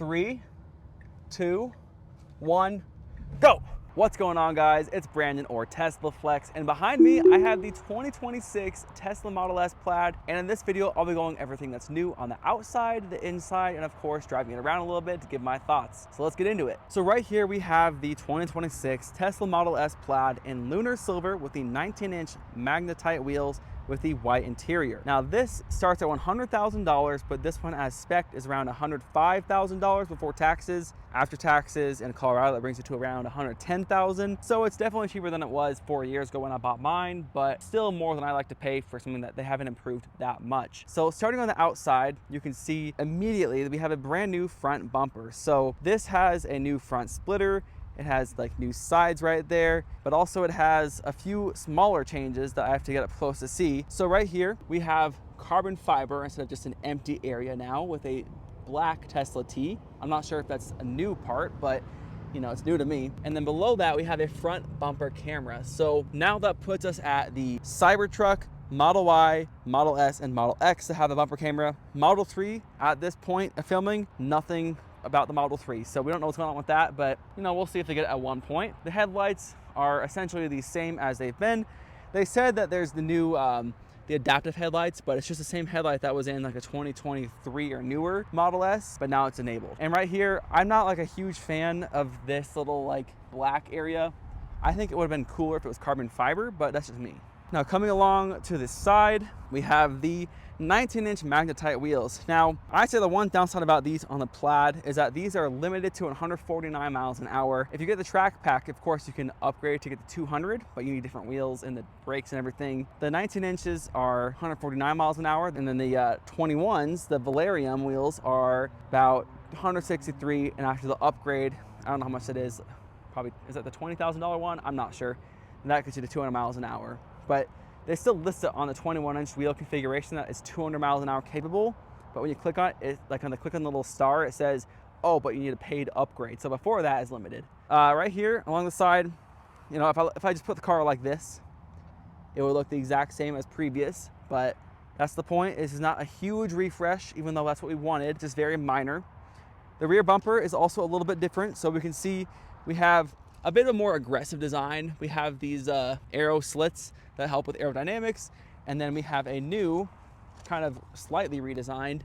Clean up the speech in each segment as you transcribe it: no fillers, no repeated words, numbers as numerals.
3, 2, 1, go! What's going on, guys? It's Brandon, or Tesla Flex, and behind me I have the 2026 Tesla Model S Plaid, and in this video I'll be going everything that's new on the outside, the inside, and of course driving it around a little bit to give my thoughts. So let's get into it. So right here we have the 2026 Tesla Model S Plaid in lunar silver with the 19-inch magnetite wheels with the white interior. Now this starts at $100,000, but this one as spec is around $105,000 before taxes. After taxes in Colorado, that brings it to around $110,000. So it's definitely cheaper than it was 4 years ago when I bought mine, but still more than I like to pay for something that they haven't improved that much. So starting on the outside, you can see immediately that we have a brand new front bumper. So this has a new front splitter. It has like new sides right there, but also it has a few smaller changes that I have to get up close to see. So right here, we have carbon fiber instead of just an empty area now with a black Tesla T. I'm not sure if that's a new part, but you know, it's new to me. And then below that, we have a front bumper camera. So now that puts us at the Cybertruck, Model Y, Model S, and Model X that have a bumper camera. Model 3, at this point of filming, nothing about the Model 3. So we don't know what's going on with that, but you know, we'll see if they get it at one point. The headlights are essentially the same as they've been. They said that there's the new, the adaptive headlights, but it's just the same headlight that was in like a 2023 or newer Model S, but now it's enabled. And right here, I'm not like a huge fan of this little like black area. I think it would have been cooler if it was carbon fiber, but that's just me. Now coming along to this side, we have the 19-inch magnetite wheels. Now, I'd say the one downside about these on the Plaid is that these are limited to 149 miles an hour. If you get the track pack, of course, you can upgrade to get the 200, but you need different wheels and the brakes and everything. The 19 inches are 149 miles an hour, and then the 21s, the Valerium wheels, are about 163, and after the upgrade, I don't know how much it is, probably, is that the $20,000 one? I'm not sure. And that gets you to 200 miles an hour. But they still list it on the 21-inch wheel configuration that it's 200 miles an hour capable. But when you click on it, like on the click on the little star, it says, oh, but you need a paid upgrade. So before that is limited. Right here along the side, you know, if I just put the car like this, it would look the exact same as previous. But that's the point. This is not a huge refresh, even though that's what we wanted. Just very minor. The rear bumper is also a little bit different. So we can see we have a bit of a more aggressive design. We have these aero slits that help with aerodynamics, and then we have a new, kind of slightly redesigned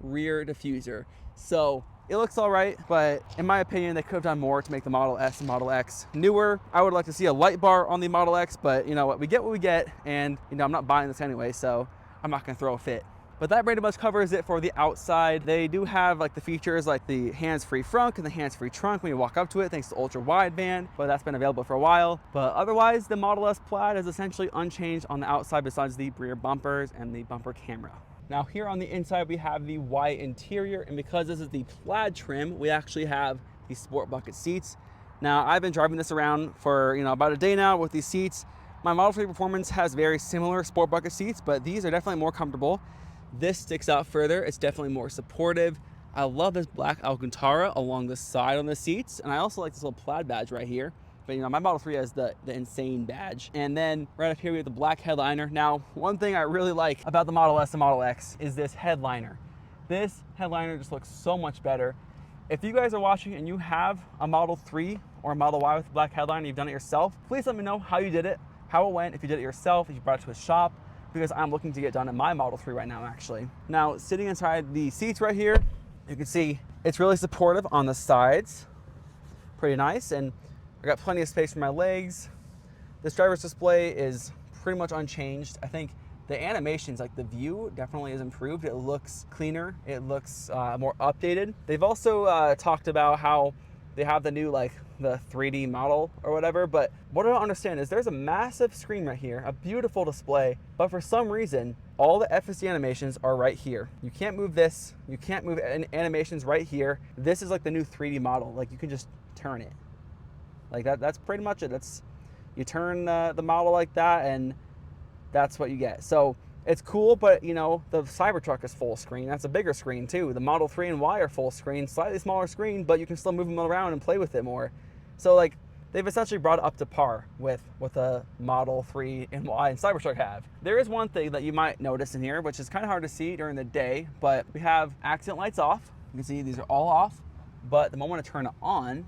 rear diffuser. So it looks all right, but in my opinion, they could have done more to make the Model S and Model X newer. I would like to see a light bar on the Model X, but you know what, we get what we get, and you know, I'm not buying this anyway, so I'm not gonna throw a fit. But that pretty much covers it for the outside. They do have like the features like the hands-free front and the hands-free trunk when you walk up to it, thanks to ultra wideband, but that's been available for a while. But otherwise, the Model S Plaid is essentially unchanged on the outside besides the rear bumpers and the bumper camera. Now here on the inside, we have the white interior, and because this is the Plaid trim, we actually have the sport bucket seats. Now I've been driving this around for, you know, about a day now with these seats. My Model 3 Performance has very similar sport bucket seats, but these are definitely more comfortable. This sticks out further. It's definitely more supportive. I love this black Alcantara along the side on the seats. And I also like this little Plaid badge right here. But you know, my Model 3 has the insane badge. And then right up here, we have the black headliner. Now, one thing I really like about the Model S and Model X is this headliner. This headliner just looks so much better. If you guys are watching and you have a Model 3 or a Model Y with black headliner, you've done it yourself, please let me know how you did it, how it went, if you did it yourself, if you brought it to a shop, because I'm looking to get done in my Model 3 right now, actually. Now, sitting inside the seats right here, you can see it's really supportive on the sides. Pretty nice, and I got plenty of space for my legs. This driver's display is pretty much unchanged. I think the animations, like the view, definitely is improved. It looks cleaner, it looks more updated. They've also talked about how they have the new, like, the 3D model or whatever, but what I don't understand is there's a massive screen right here, a beautiful display, but for some reason, all the FSD animations are right here. You can't move this, you can't move animations right here. This is like the new 3D model, like you can just turn it. Like that's pretty much it. You turn the model like that and that's what you get. So it's cool, but you know, the Cybertruck is full screen. That's a bigger screen too. The Model 3 and Y are full screen, slightly smaller screen, but you can still move them around and play with it more. So like, they've essentially brought it up to par with what the Model 3 and Y and Cybertruck have. There is one thing that you might notice in here, which is kind of hard to see during the day, but we have accent lights off. You can see these are all off, but the moment I turn it on,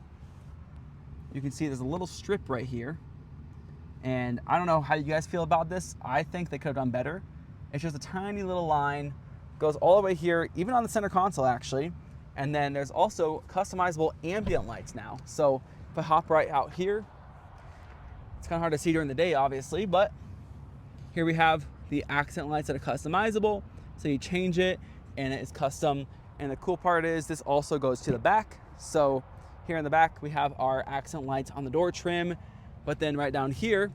you can see there's a little strip right here. And I don't know how you guys feel about this. I think they could have done better. It's just a tiny little line, goes all the way here, even on the center console actually. And then there's also customizable ambient lights now. So if I hop right out here, it's kind of hard to see during the day obviously, but here we have the accent lights that are customizable. So you change it and it's custom. And the cool part is this also goes to the back. So here in the back, we have our accent lights on the door trim, but then right down here,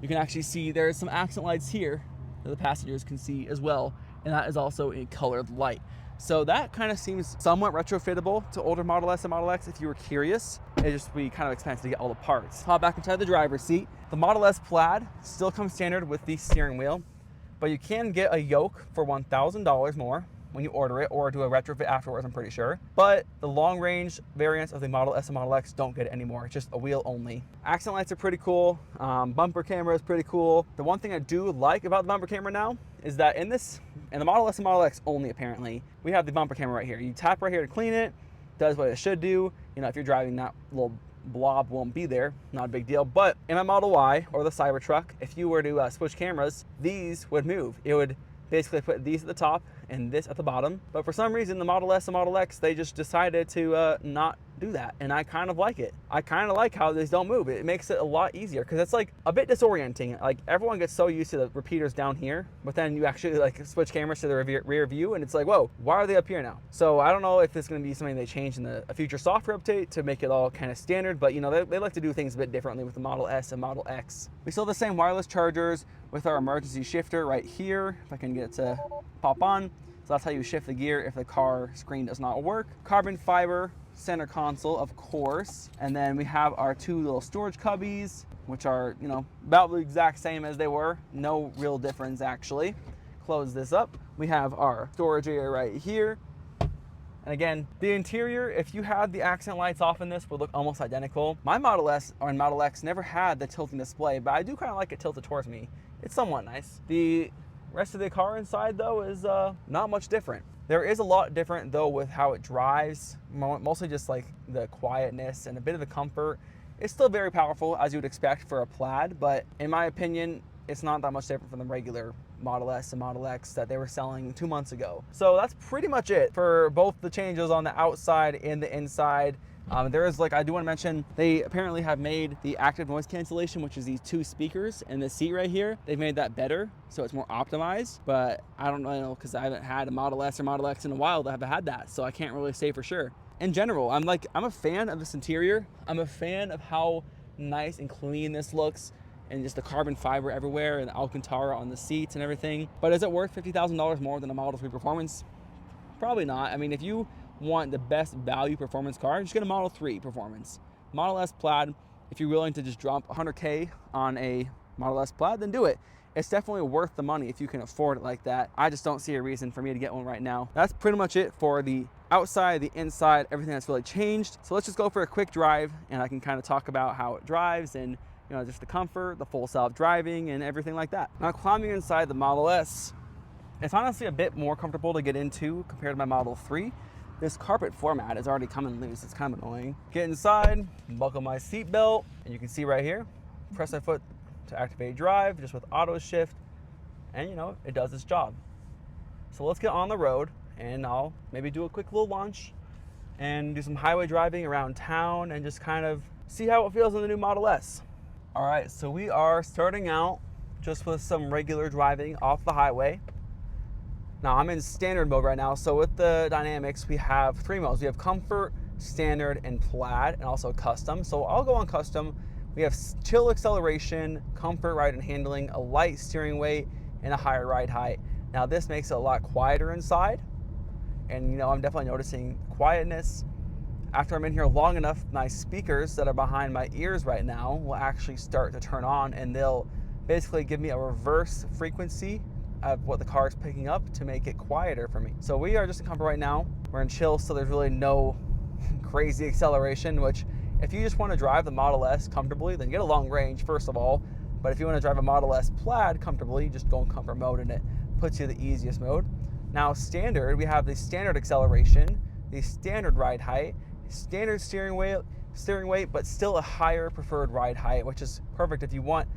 you can actually see there's some accent lights here that the passengers can see as well. And that is also a colored light. So that kind of seems somewhat retrofittable to older Model S and Model X if you were curious. It just be kind of expensive to get all the parts. Hop back inside the driver's seat. The Model S Plaid still comes standard with the steering wheel, but you can get a yoke for $1,000 more when you order it, or do a retrofit afterwards, I'm pretty sure. But the long range variants of the Model S and Model X don't get it anymore. It's just a wheel only. Accent lights are pretty cool. Bumper camera is pretty cool. The one thing I do like about the bumper camera now is that in the Model S and Model X only apparently, we have the bumper camera right here. You tap right here to clean it, does what it should do. You know, if you're driving, that little blob won't be there, not a big deal. But in my Model Y or the Cybertruck, if you were to switch cameras, these would move. It would basically put these at the top and this at the bottom. But for some reason, the Model S and Model X, they just decided to not do that. And I kind of like it. I kind of like how these don't move. It makes it a lot easier because it's like a bit disorienting. Like everyone gets so used to the repeaters down here, but then you actually like switch cameras to the rear view and it's like, whoa, why are they up here now? So I don't know if it's going to be something they change in a future software update to make it all kind of standard, but you know, they like to do things a bit differently with the Model S and Model X. We still have the same wireless chargers with our emergency shifter right here, if I can get it to pop on. So that's how you shift the gear if the car screen does not work. Carbon fiber center console, of course. And then we have our two little storage cubbies, which are, you know, about the exact same as they were. No real difference actually. Close this up. We have our storage area right here. And again, the interior, if you had the accent lights off in this, would look almost identical. My Model S or Model X never had the tilting display, but I do kind of like it tilted towards me. It's somewhat nice. The rest of the car inside though is not much different. There is a lot different though with how it drives, mostly just like the quietness and a bit of the comfort. It's still very powerful as you would expect for a Plaid, but in my opinion, it's not that much different from the regular Model S and Model X that they were selling 2 months ago. So that's pretty much it for both the changes on the outside and the inside. There is, like, I do want to mention, they apparently have made the active noise cancellation, which is these two speakers in the seat right here. They've made that better, so it's more optimized, but I don't know because I haven't had a Model S or Model X in a while that have had that, so I can't really say for sure. In general, I'm a fan of this interior. I'm a fan of how nice and clean this looks, and just the carbon fiber everywhere and the Alcantara on the seats and everything. But is it worth $50,000 more than a Model 3 Performance? Probably not. I mean, if you want the best value performance car, just get a Model 3 Performance. Model S Plaid, if you're willing to just drop 100K on a Model S Plaid, then do it. It's definitely worth the money if you can afford it like that. I just don't see a reason for me to get one right now. That's pretty much it for the outside, the inside, everything that's really changed. So let's just go for a quick drive and I can kind of talk about how it drives and, you know, just the comfort, the full self-driving and everything like that. Now, climbing inside the Model S, it's honestly a bit more comfortable to get into compared to my Model 3. This carpet floor mat is already coming loose. It's kind of annoying. Get inside, buckle my seat belt, and you can see right here, press my foot to activate drive just with auto shift, and you know, it does its job. So let's get on the road and I'll maybe do a quick little launch and do some highway driving around town and just kind of see how it feels in the new Model S. All right, so we are starting out just with some regular driving off the highway. Now I'm in standard mode right now, so with the dynamics, we have 3 modes. We have comfort, standard, and plaid, and also custom. So I'll go on custom. We have chill acceleration, comfort ride and handling, a light steering weight, and a higher ride height. Now this makes it a lot quieter inside, and you know, I'm definitely noticing quietness. After I'm in here long enough, my speakers that are behind my ears right now will actually start to turn on, and they'll basically give me a reverse frequency of what the car is picking up to make it quieter for me. So we are just in comfort right now. We're in chill, so there's really no crazy acceleration, which if you just want to drive the Model S comfortably, then get a long range, first of all. But if you want to drive a Model S Plaid comfortably, just go in comfort mode and it puts you the easiest mode. Now standard, we have the standard acceleration. the standard ride height, standard steering weight, but still a higher preferred ride height, which is perfect if you want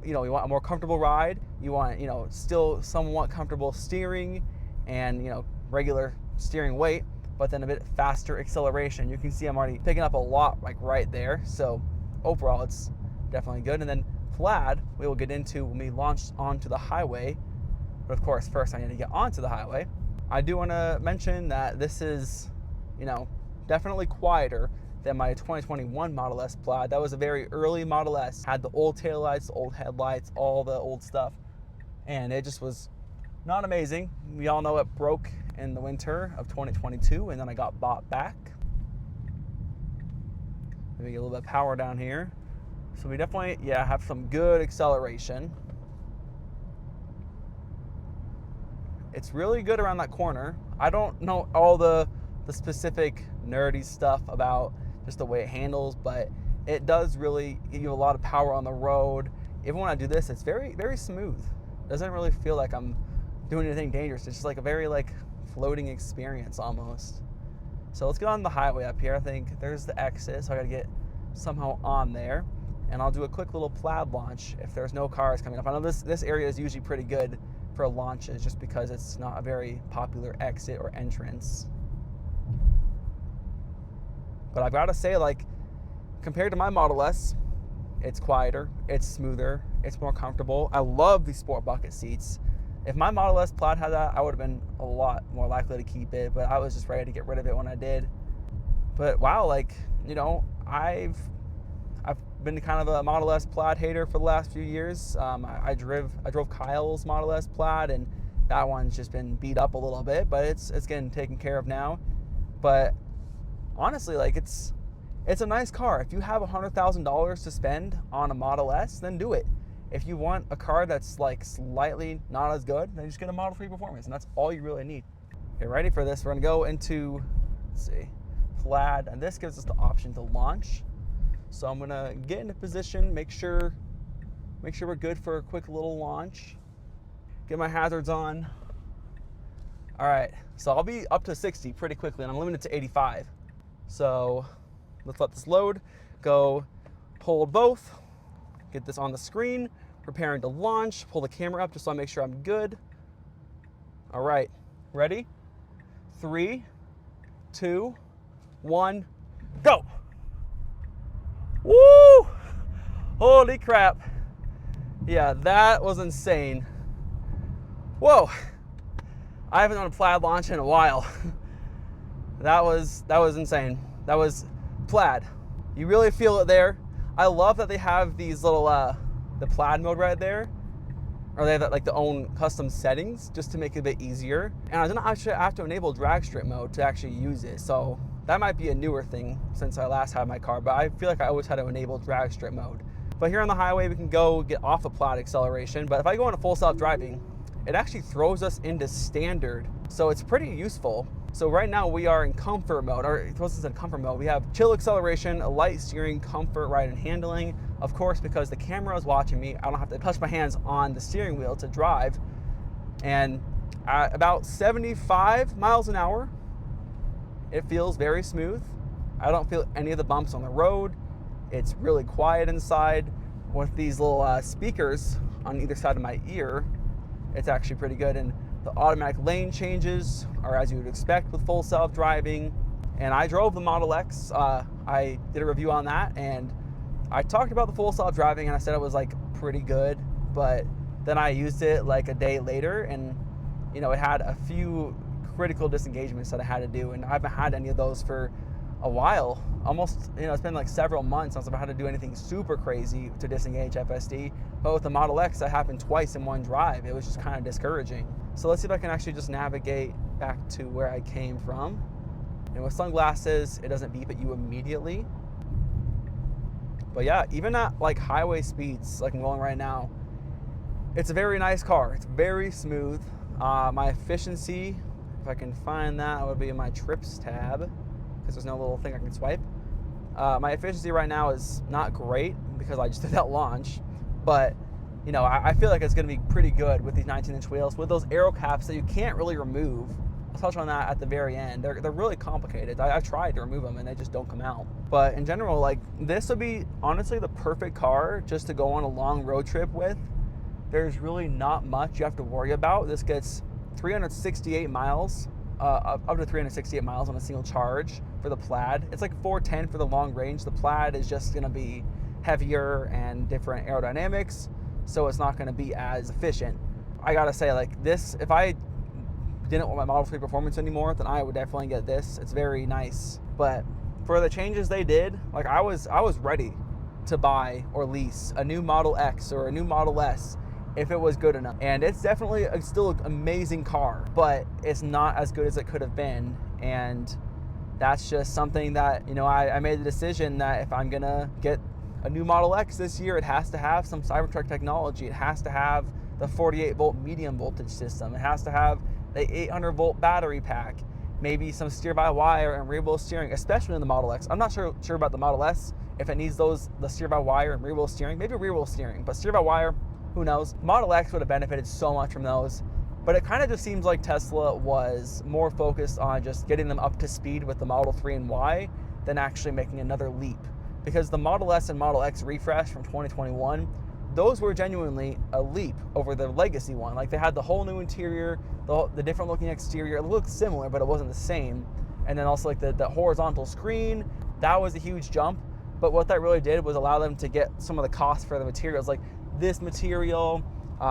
you want a more comfortable ride, you want, still somewhat comfortable steering and, regular steering weight, but then a bit faster acceleration. You can see I'm already picking up a lot like right there. So overall, it's definitely good. And then Plaid, we will get into when we launch onto the highway. But of course, first I need to get onto the highway. I do want to mention that this is, definitely quieter than my 2021 Model S Plaid. That was a very early Model S. Had the old taillights, the old headlights, all the old stuff. And it just was not amazing. We all know it broke in the winter of 2022, and then I got bought back. Let me get a little bit of power down here. So we definitely, have some good acceleration. It's really good around that corner. I don't know all the specific nerdy stuff about just the way it handles, but it does really give you a lot of power on the road. Even when I do this, it's very, very smooth. It doesn't really feel like I'm doing anything dangerous. It's just like a very floating experience almost. So let's get on the highway up here. I think there's the exit, so I gotta get somehow on there. And I'll do a quick little Plaid launch if there's no cars coming up. I know this area is usually pretty good for launches just because it's not a very popular exit or entrance. But I've got to say, compared to my Model S, it's quieter, it's smoother, it's more comfortable. I love these sport bucket seats. If my Model S Plaid had that, I would have been a lot more likely to keep it, but I was just ready to get rid of it when I did. But wow, I've been kind of a Model S Plaid hater for the last few years. I drove Kyle's Model S Plaid, and that one's just been beat up a little bit, but it's getting taken care of now. But honestly, it's a nice car. If you have $100,000 to spend on a Model S, then do it. If you want a car that's slightly not as good, then just get a Model 3 Performance, and that's all you really need. Okay, ready for this? We're gonna go into, let's see, Plaid, and this gives us the option to launch. So I'm gonna get into position, make sure we're good for a quick little launch. Get my hazards on. All right, so I'll be up to 60 pretty quickly, and I'm limited to 85. So let's let this load. Go hold both, get this on the screen, preparing to launch, pull the camera up just so I make sure I'm good. All right, ready? 3, 2, 1, go. Woo! Holy crap. Yeah, that was insane. Whoa. I haven't done a Plaid launch in a while. That was insane. That was Plaid. You really feel it there. I love that they have these little the Plaid mode right there, or they have the own custom settings just to make it a bit easier. And I didn't actually have to enable drag strip mode to actually use it, so that might be a newer thing since I last had my car, but I feel like I always had to enable drag strip mode. But here on the highway, we can go get off of Plaid acceleration, but if I go into full self-driving, it actually throws us into standard, so it's pretty useful. So right now we are in comfort mode, or it throws us in comfort mode. We have chill acceleration, light steering, comfort, ride and handling. Of course, because the camera is watching me, I don't have to touch my hands on the steering wheel to drive. And at about 75 miles an hour, it feels very smooth. I don't feel any of the bumps on the road. It's really quiet inside. With these little speakers on either side of my ear, it's actually pretty good. And the automatic lane changes are as you would expect with full self-driving. And I drove the Model X. I did a review on that, and I talked about the full self-driving, and I said it was pretty good. But then I used it a day later, and it had a few critical disengagements that I had to do, and I haven't had any of those for a while. Almost, it's been several months since I've had to do anything super crazy to disengage FSD. But with the Model X, that happened twice in one drive. It was just kind of discouraging. So let's see if I can actually just navigate back to where I came from. And with sunglasses, it doesn't beep at you immediately. But yeah, even at highway speeds like I'm going right now, it's a very nice car. It's very smooth. My efficiency, if I can find that, would be in my trips tab, because there's no little thing I can swipe. My efficiency right now is not great because I just did that launch, but I feel like it's going to be pretty good with these 19-inch wheels with those aero caps that you can't really remove I'll touch on that at the very end. They're really complicated. I've tried to remove them and they just don't come out. But in general, like, this would be honestly the perfect car just to go on a long road trip with. There's really not much you have to worry about. This gets 368 miles, up to 368 miles on a single charge for the Plaid. It's like 410 for the long range. The Plaid is just gonna be heavier and different aerodynamics, so it's not gonna be as efficient. I gotta say, like, this, if I didn't want my Model 3 performance anymore, then I would definitely get this. It's very nice. But for the changes they did, like, I was ready to buy or lease a new Model X or a new Model S if it was good enough. And it's definitely still an amazing car, but it's not as good as it could have been. And that's just something that, you know, I made the decision that if I'm gonna get a new Model X this year, it has to have some Cybertruck technology. It has to have the 48 volt medium voltage system. It has to have the 800 volt battery pack, maybe some steer-by-wire and rear-wheel steering, especially in the Model X. I'm not sure about the Model S, if it needs the steer-by-wire and rear-wheel steering, maybe rear-wheel steering, but steer-by-wire, who knows? Model X would have benefited so much from those, but it kind of just seems like Tesla was more focused on just getting them up to speed with the Model 3 and Y than actually making another leap. Because the Model S and Model X refresh from 2021, those were genuinely a leap over the legacy one. Like, they had the whole new interior, the different looking exterior. It looked similar, but it wasn't the same. And then also, like, the horizontal screen, that was a huge jump. But what that really did was allow them to get some of the cost for the materials, like this material,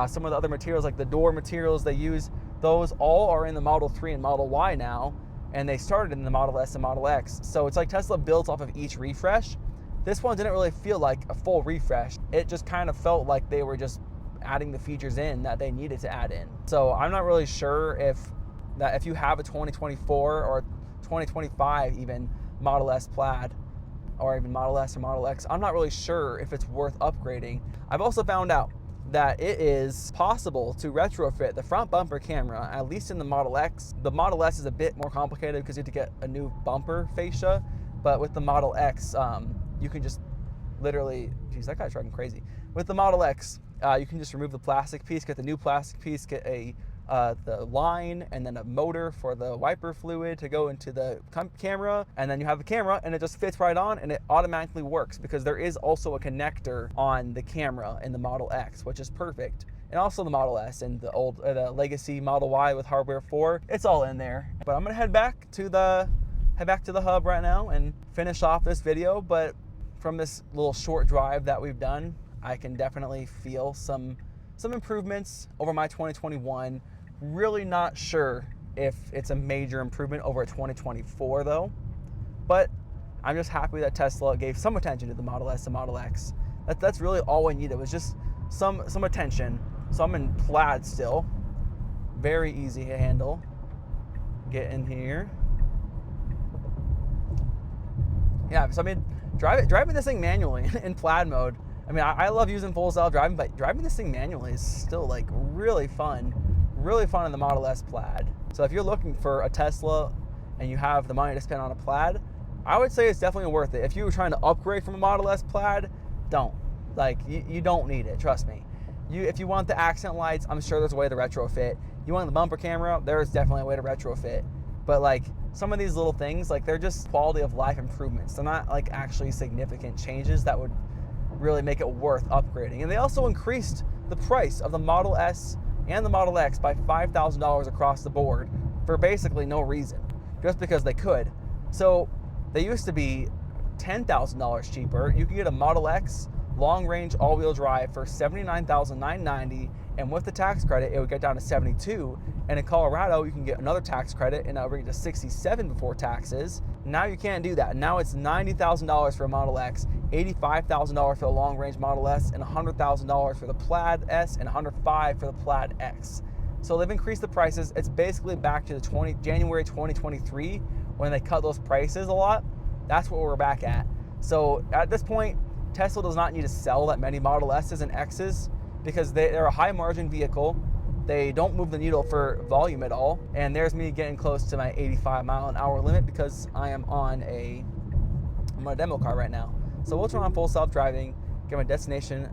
some of the other materials, like the door materials they use, those all are in the Model 3 and Model Y now, and they started in the Model S and Model X. So it's like Tesla builds off of each refresh. This one didn't really feel like a full refresh. It just kind of felt like they were just adding the features in that they needed to add in. So I'm not really sure if you have a 2024 or 2025 even Model S Plaid, or even Model S or Model X, I'm not really sure if it's worth upgrading. I've also found out that it is possible to retrofit the front bumper camera, at least in the Model X. The Model S is a bit more complicated because you have to get a new bumper fascia, but with the Model X, you can just literally, geez, that guy's driving crazy. With the Model X, you can just remove the plastic piece, get the new plastic piece, get the line, and then a motor for the wiper fluid to go into the camera, and then you have the camera, and it just fits right on, and it automatically works because there is also a connector on the camera in the Model X, which is perfect. And also the Model S and the legacy Model Y with hardware 4, it's all in there. But I'm gonna head back to the hub right now and finish off this video. But from this little short drive that we've done, I can definitely feel some improvements over my 2021. Really not sure if it's a major improvement over a 2024 though, but I'm just happy that Tesla gave some attention to the Model S and Model X. That's really all I needed, was just some attention. So I'm in Plaid still, very easy to handle. Get in here. Yeah, so I mean, driving this thing manually in Plaid mode, I mean, I love using full style driving, but driving this thing manually is still like really fun in the Model S Plaid. So if you're looking for a Tesla and you have the money to spend on a Plaid, I would say it's definitely worth it. If you were trying to upgrade from a Model S Plaid, don't. Like, you don't need it, trust me. If you want the accent lights, I'm sure there's a way to retrofit. You want the bumper camera, there's definitely a way to retrofit. But like, some of these little things, like, they're just quality of life improvements. They're not like actually significant changes that would really make it worth upgrading. And they also increased the price of the Model S and the Model X by $5,000 across the board for basically no reason, just because they could. So they used to be $10,000 cheaper. You can get a Model X long range all-wheel drive for $79,990, and with the tax credit it would get down to $72,000. And in Colorado you can get another tax credit and that would bring it to $67,000 before taxes. Now you can't do that. Now it's $90,000 for a Model X, $85,000 for the long range Model S, and $100,000 for the Plaid S, and $105,000 for the Plaid X. So they've increased the prices. It's basically back to the January 2023 when they cut those prices a lot. That's what we're back at. So at this point, Tesla does not need to sell that many Model S's and X's because they're a high margin vehicle. They don't move the needle for volume at all. And there's me getting close to my 85 mile an hour limit because I'm on a demo car right now. So we'll turn on full self-driving, get my destination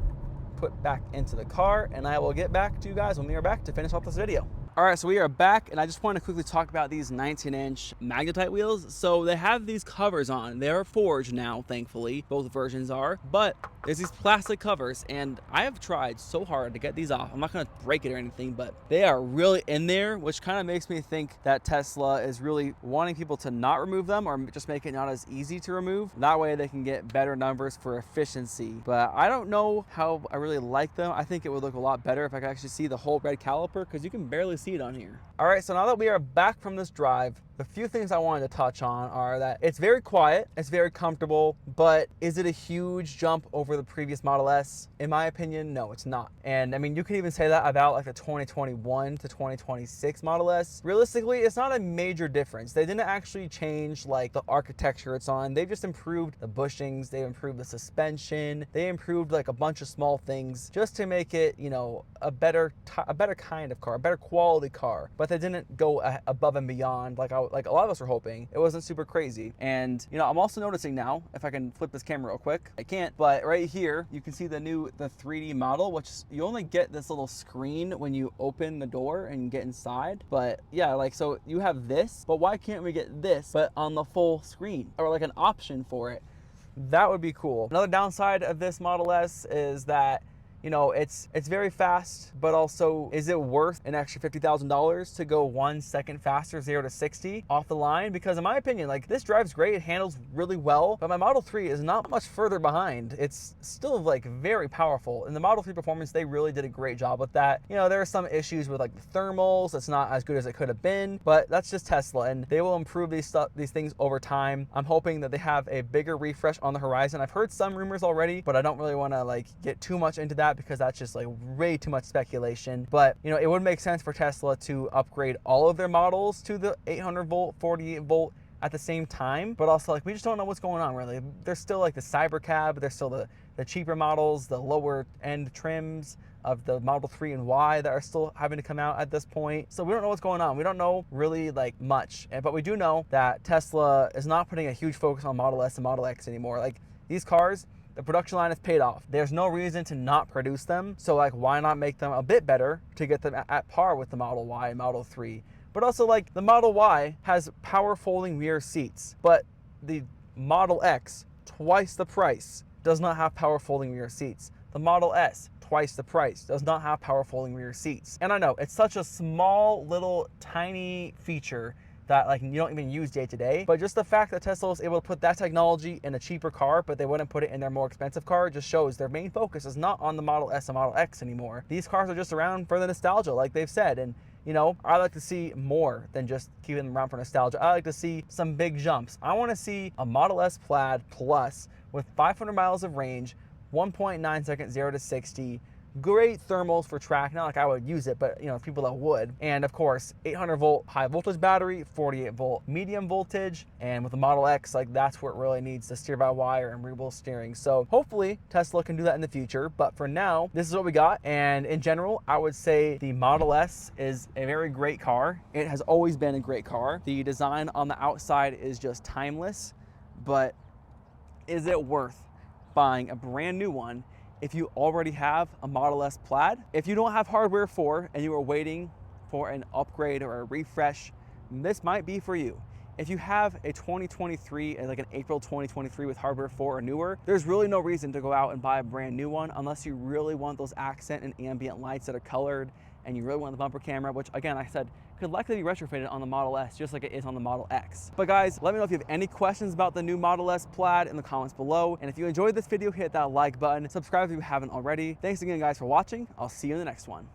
put back into the car, and I will get back to you guys when we are back to finish off this video. All right, so we are back, and I just want to quickly talk about these 19-inch magnetite wheels. So they have these covers on. They are forged now, thankfully. Both versions are, but there's these plastic covers, and I have tried so hard to get these off. I'm not going to break it or anything, but they are really in there, which kind of makes me think that Tesla is really wanting people to not remove them or just make it not as easy to remove. That way they can get better numbers for efficiency. But I don't know how I really like them. I think it would look a lot better if I could actually see the whole red caliper, because you can barely see it on here. All right, so now that we are back from this drive, the few things I wanted to touch on are that it's very quiet, it's very comfortable, but is it a huge jump over the previous Model S? In my opinion, no, it's not. And I mean, you can even say that about like the 2021 to 2026 Model S. Realistically, it's not a major difference. They didn't actually change like the architecture it's on. They've just improved the bushings, they've improved the suspension, they improved like a bunch of small things just to make it, you know, a better kind of car, a better quality car. But they didn't go above and beyond like a lot of us were hoping. It wasn't super crazy. And you know, I'm also noticing now, if I can flip this camera real quick, I can't, but right here you can see the 3D model, which you only get this little screen when you open the door and get inside. But yeah, like, so you have this, but why can't we get this but on the full screen, or like an option for it? That would be cool. Another downside of this Model S is that, you know, it's very fast, but also, is it worth an extra $50,000 to go 1 second faster, 0 to 60 off the line? Because in my opinion, like, this drives great, it handles really well, but my Model 3 is not much further behind. It's still like very powerful. In the Model 3 performance, they really did a great job with that. You know, there are some issues with like the thermals. It's not as good as it could have been, but that's just Tesla, and they will improve these things over time. I'm hoping that they have a bigger refresh on the horizon. I've heard some rumors already, but I don't really want to like get too much into that, because that's just like way too much speculation. But you know, it would make sense for Tesla to upgrade all of their models to the 800 volt, 48 volt at the same time. But also, like, we just don't know what's going on really. There's still like the Cybercab, there's still the cheaper models, the lower end trims of the Model 3 and Y that are still having to come out at this point. So we don't know what's going on. We don't know really like much, but we do know that Tesla is not putting a huge focus on Model S and Model X anymore. Like, these cars, the production line has paid off. There's no reason to not produce them. So like, why not make them a bit better to get them at par with the Model Y and Model 3? But also, like, the Model Y has power folding rear seats, but the Model X, twice the price, does not have power folding rear seats. The Model S, twice the price, does not have power folding rear seats. And I know it's such a small little tiny feature that like you don't even use day to day, but just the fact that Tesla was able to put that technology in a cheaper car, but they wouldn't put it in their more expensive car, just shows their main focus is not on the Model S and Model X anymore. These cars are just around for the nostalgia, like they've said. And you know, I like to see more than just keeping them around for nostalgia. I like to see some big jumps. I want to see a Model S Plaid Plus with 500 miles of range, 1.9 seconds 0 to 60, great thermals for track, not like I would use it, but you know, people that would. And of course, 800 volt high voltage battery, 48 volt medium voltage, and with the Model X, like, that's where it really needs the steer by wire and rear-wheel steering. So hopefully Tesla can do that in the future, but for now, this is what we got. And in general, I would say the Model S is a very great car. It has always been a great car. The design on the outside is just timeless, but is it worth buying a brand new one if you already have a Model S Plaid? If you don't have hardware for, and you are waiting for an upgrade or a refresh, this might be for you. If you have a 2023, like an April 2023 with hardware 4 or newer, there's really no reason to go out and buy a brand new one unless you really want those accent and ambient lights that are colored, and you really want the bumper camera, which again, I said, could likely be retrofitted on the Model S just like it is on the Model X. But guys, let me know if you have any questions about the new Model S Plaid in the comments below. And if you enjoyed this video, hit that like button, subscribe if you haven't already. Thanks again guys for watching. I'll see you in the next one.